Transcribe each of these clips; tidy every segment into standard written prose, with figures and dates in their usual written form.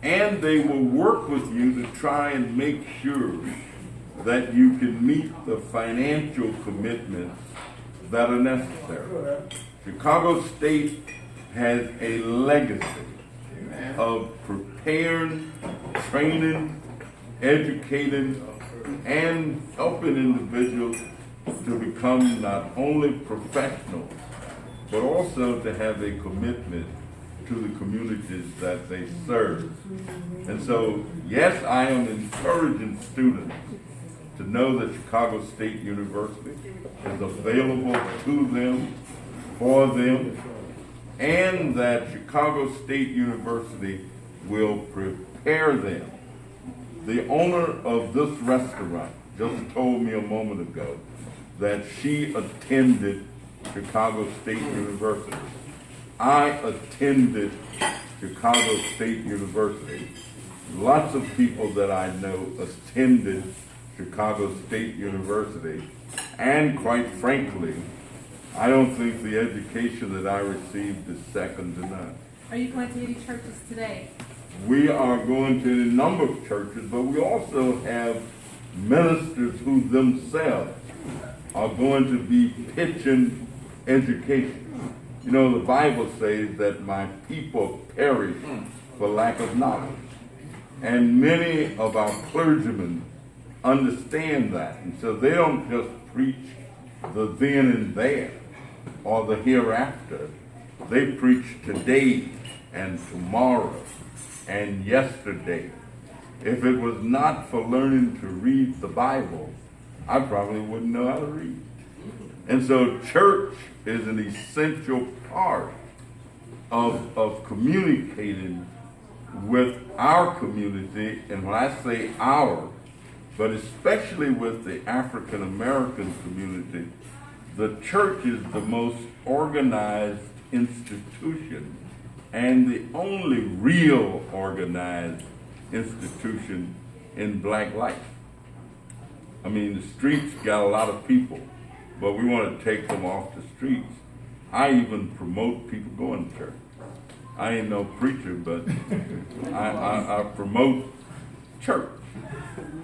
and they will work with you to try and make sure that you can meet the financial commitments that are necessary. Chicago State has a legacy of preparing, training, educating, and helping individuals to become not only professionals, but also to have a commitment to the communities that they serve. And so, yes, I am encouraging students to know that Chicago State University is available to them, for them, and that Chicago State University will prepare them. The owner of this restaurant just told me a moment ago that she attended Chicago State University. I attended Chicago State University. Lots of people that I know attended Chicago State University, and quite frankly, I don't think the education that I received is second to none. Are you going to any churches today? We are going to a number of churches, but we also have ministers who themselves are going to be pitching education. You know, the Bible says that my people perish for lack of knowledge. And many of our clergymen understand that. And so they don't just preach the then and there or the hereafter. They preach today and tomorrow and yesterday. If it was not for learning to read the Bible, I probably wouldn't know how to read. And so church is an essential part of communicating with our community, and when I say our, but especially with the African American community, the church is the most organized institution and the only real organized institution in black life. I mean, the streets got a lot of people, but we want to take them off the streets. I even promote people going to church. I ain't no preacher, but I promote church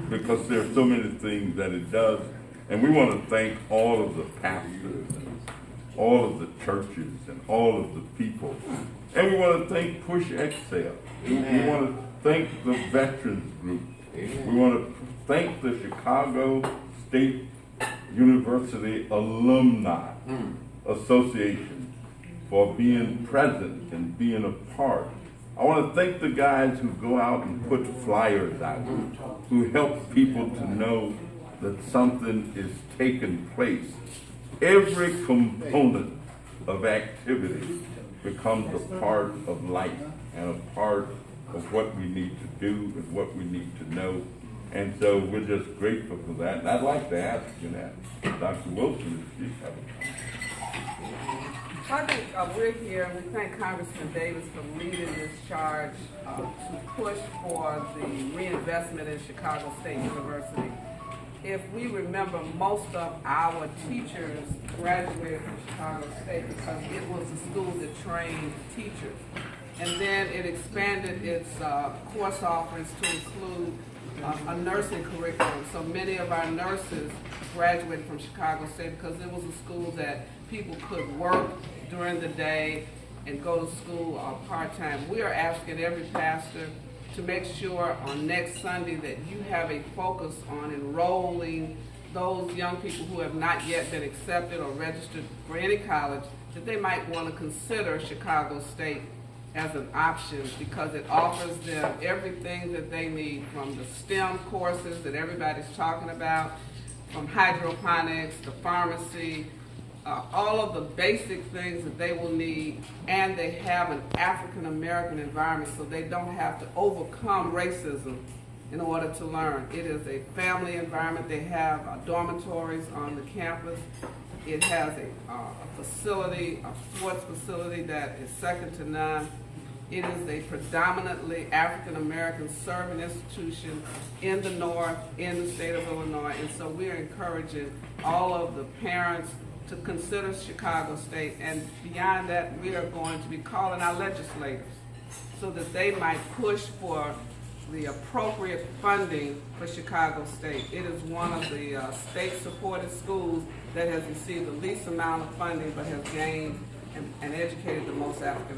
because there are so many things that it does. And we want to thank all of the pastors and all of the churches and all of the people. And we want to thank Push Excel. We want to thank the Veterans Group. We want to thank the Chicago State University Alumni Association for being present and being a part. I want to thank the guys who go out and put flyers out, who help people to know that something is taking place. Every component of activity becomes a part of life and a part of what we need to do and what we need to know. And so we're just grateful for that. And I'd like to ask Dr. Wilson if she's having a comment. I think we're here, and we thank Congressman Davis for leading this charge to push for the reinvestment in Chicago State University. If we remember, most of our teachers graduated from Chicago State because it was a school that trained teachers. And then it expanded its course offerings to include a nursing curriculum. So many of our nurses graduated from Chicago State because it was a school that people could work during the day and go to school part-time. We are asking every pastor to make sure on next Sunday that you have a focus on enrolling those young people who have not yet been accepted or registered for any college, that they might want to consider Chicago State as an option because it offers them everything that they need, from the STEM courses that everybody's talking about, from hydroponics to pharmacy, all of the basic things that they will need, and they have an African American environment so they don't have to overcome racism in order to learn. It is a family environment. They have dormitories on the campus. It has a facility, a sports facility that is second to none. It is a predominantly African American serving institution in the North, in the state of Illinois, and so we are encouraging all of the parents to consider Chicago State, and beyond that, we are going to be calling our legislators so that they might push for the appropriate funding for Chicago State. It is one of the state-supported schools that has received the least amount of funding but has gained and educated the most African